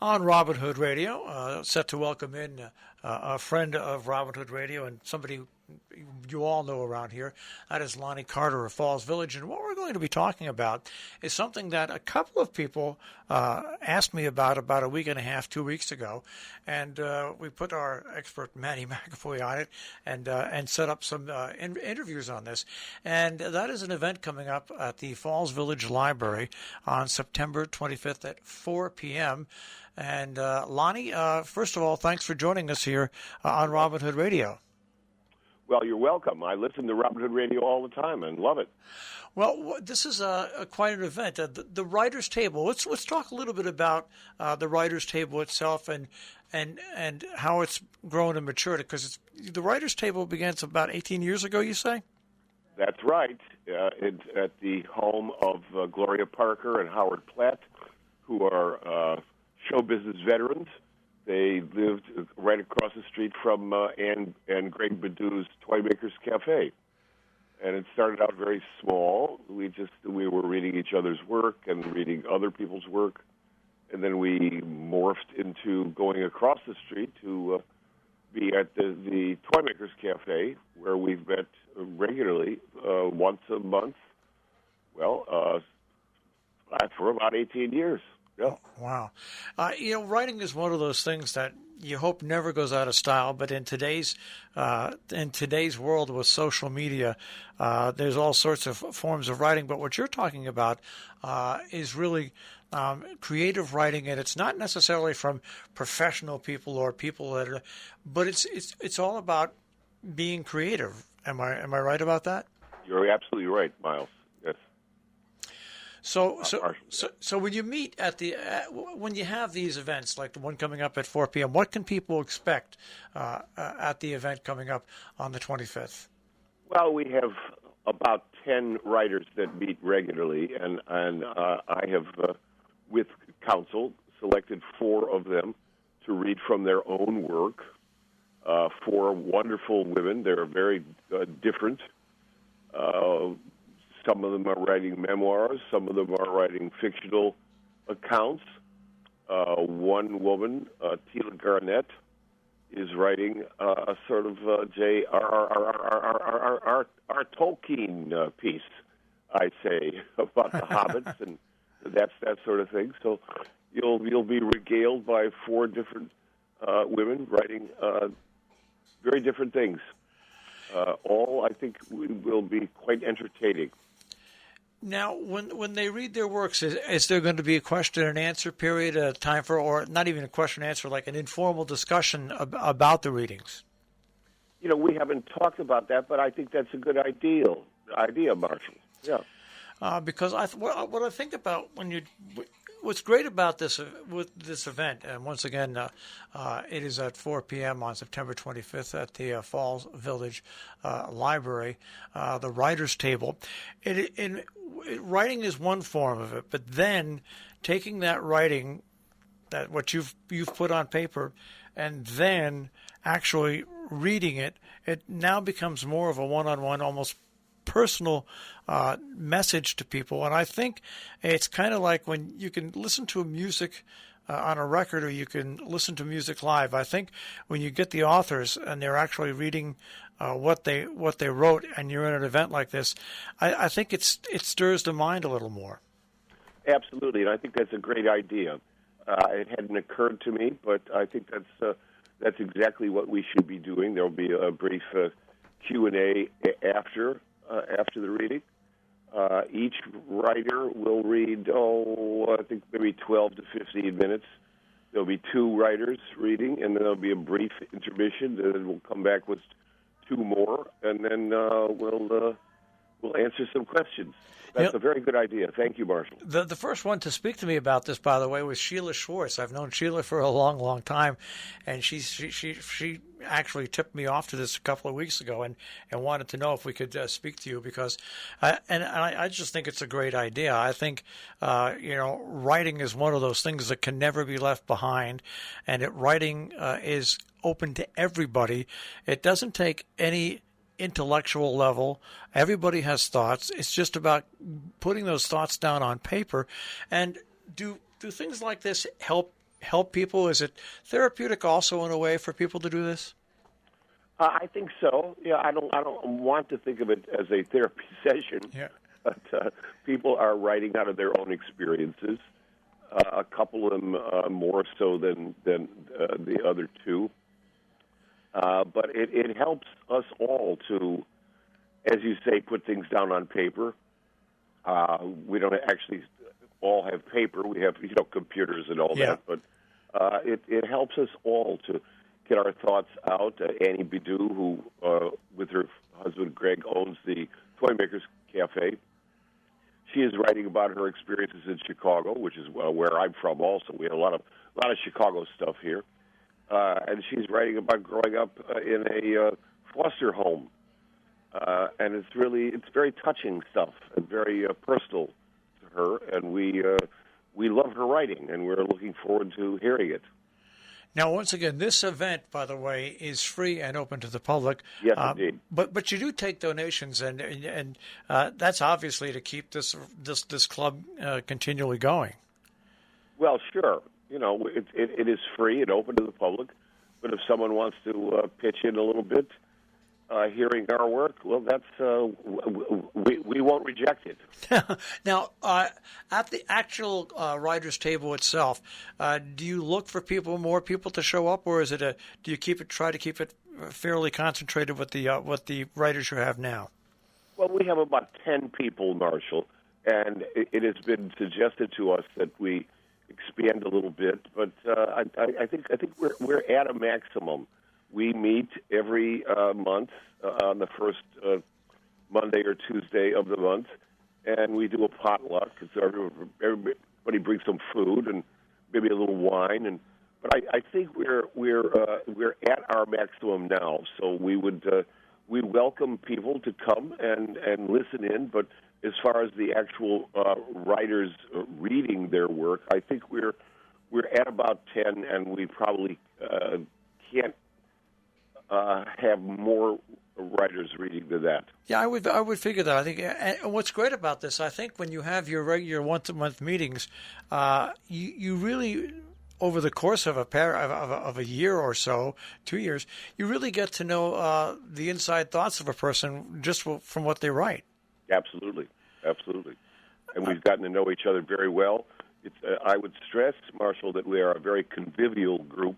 on Robin Hood Radio. Set to welcome in a friend of Robin Hood Radio and somebody you all know around here. That is Lonnie Carter of Falls Village. And what we're going to be talking about is something that a couple of people asked me about a week and a half, 2 weeks ago. And we put our expert Manny McAvoy on it and set up some interviews on this. And that is an event coming up at the Falls Village Library on September 25th at 4 p.m. And Lonnie, first of all, thanks for joining us here on Robin Hood Radio. Well, you're welcome. I listen to Robin Hood Radio all the time and love it. Well, this is quite an event. The Writers' Table. Let's talk a little bit about the Writers' Table itself and how it's grown and matured. Because the Writers' Table began about 18 years ago, you say? That's right. It's at the home of Gloria Parker and Howard Platt, who are show business veterans. They lived right across the street from Anne and Greg Badou's Toy Makers Cafe. And it started out very small. We were reading each other's work and reading other people's work. And then we morphed into going across the street to be at the Toy Makers Cafe, where we've met regularly once a month. Well, for about 18 years. Yeah. Wow. Writing is one of those things that you hope never goes out of style, but in today's world with social media, there's all sorts of forms of writing. But what you're talking about is really creative writing, and it's not necessarily from professional people or people that are, but it's all about being creative. Am I right about that? You're absolutely right, Miles. Yes. So when you meet when you have these events like the one coming up at 4 p.m., what can people expect at the event coming up on the 25th? Well, we have about 10 writers that meet regularly, and I have, with counsel, selected 4 of them to read from their own work. 4 wonderful women. They're very different. Some of them are writing memoirs. Some of them are writing fictional accounts. One woman, Tila Garnett, is writing a sort of J.R.R. Tolkien piece, I'd say, about the hobbits and that sort of thing. So you'll be regaled by 4 different women writing very different things. All, I think, will be quite entertaining. Now, when they read their works, is there going to be a question and answer period, a time for, or not even a question and answer, like an informal discussion about the readings? We haven't talked about that, but I think that's a good idea, Marshall. Yeah. Because what I think about what's great about this event, and once again, it is at 4 p.m. on September 25th at the Falls Village Library, the Writers' Table. Writing is one form of it, but then taking that writing, that what you've put on paper, and then actually reading it, it now becomes more of a one-on-one, almost personal message to people. And I think it's kind of like when you can listen to music on a record or you can listen to music live. I think when you get the authors and they're actually reading what they wrote and you're in an event like this, I think it stirs the mind a little more. Absolutely, and I think that's a great idea. It hadn't occurred to me, but I think that's exactly what we should be doing. There will be a brief Q&A after the reading. Each writer will read, I think maybe 12 to 15 minutes. There'll be 2 writers reading, and then there'll be a brief intermission, and then we'll come back with 2 more, and then we'll answer some questions. That's a very good idea. Thank you, Marshall. The first one to speak to me about this, by the way, was Sheila Schwartz. I've known Sheila for a long, long time, and she actually tipped me off to this a couple of weeks ago and wanted to know if we could speak to you because I just think it's a great idea. I think, writing is one of those things that can never be left behind, and writing is open to everybody. It doesn't take any intellectual level. Everybody has thoughts. It's just about putting those thoughts down on paper. And do things like this help help people? Is it therapeutic also in a way for people to do this? I think so. Yeah, I don't want to think of it as a therapy session. Yeah. But people are writing out of their own experiences. A couple of them more so than the other two. But it helps us all to, as you say, put things down on paper. We don't actually all have paper. We have computers and all that. But it helps us all to get our thoughts out. Annie Bidou, who with her husband Greg owns the Toy Makers Cafe. She is writing about her experiences in Chicago, which is where I'm from. Also, we have a lot of Chicago stuff here, and she's writing about growing up in a foster home, and it's very touching stuff and very personal to her. And we love her writing, and we're looking forward to hearing it. Now, once again, this event, by the way, is free and open to the public. Yes, indeed. But you do take donations, and that's obviously to keep this club continually going. Well, sure. It is free and open to the public. But if someone wants to pitch in a little bit, hearing our work, well, that's we won't reject it. Now, at the actual writers' table itself, do you look for more people to show up, or is it do you try to keep it fairly concentrated with the writers you have now? Well, we have about 10 people, Marshall, and it has been suggested to us that we expand a little bit, but I think we're at a maximum. We meet every month on the first Monday or Tuesday of the month, and we do a potluck. So everybody brings some food and maybe a little wine. But I think we're at our maximum now. So we welcome people to come and listen in. But as far as the actual writers reading their work, I think we're at about 10, and we probably can't have more writers reading than that. Yeah, I would figure that. I think, and what's great about this, I think, when you have your regular once-a-month meetings, you really, over the course of a year or so, 2 years, you really get to know the inside thoughts of a person just from what they write. Absolutely. And we've gotten to know each other very well. I would stress, Marshall, that we are a very convivial group.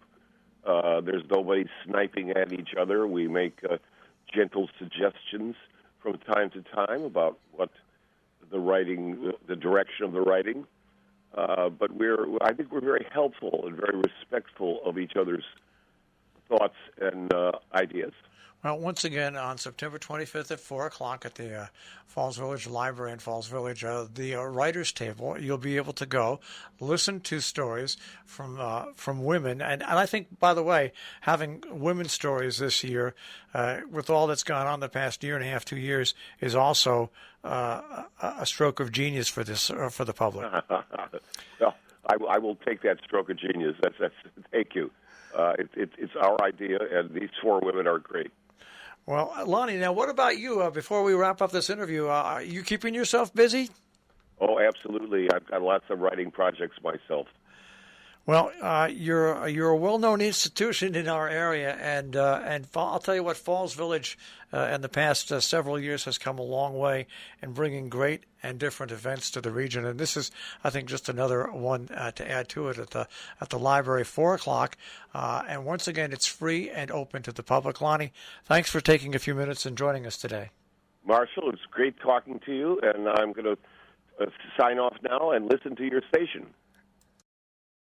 There's nobody sniping at each other. We make gentle suggestions from time to time about what the direction of the writing. But I think we're very helpful and very respectful of each other's thoughts and ideas. Well, once again, on September 25th at 4 o'clock at the Falls Village Library in Falls Village, the Writers' Table, you'll be able to go listen to stories from women. And I think, by the way, having women's stories this year, with all that's gone on the past year and a half, 2 years, is also a stroke of genius for the public. Well, I will take that stroke of genius. That's thank you. It's our idea, and these 4 women are great. Well, Lonnie, now what about you? Before we wrap up this interview, are you keeping yourself busy? Oh, absolutely. I've got lots of writing projects myself. Well, you're a well-known institution in our area, and I'll tell you what, Falls Village in the past several years has come a long way in bringing great and different events to the region. And this is, I think, just another one to add to it at the library, 4 o'clock. And once again, it's free and open to the public. Lonnie, thanks for taking a few minutes and joining us today. Marshall, it's great talking to you, and I'm going to sign off now and listen to your station.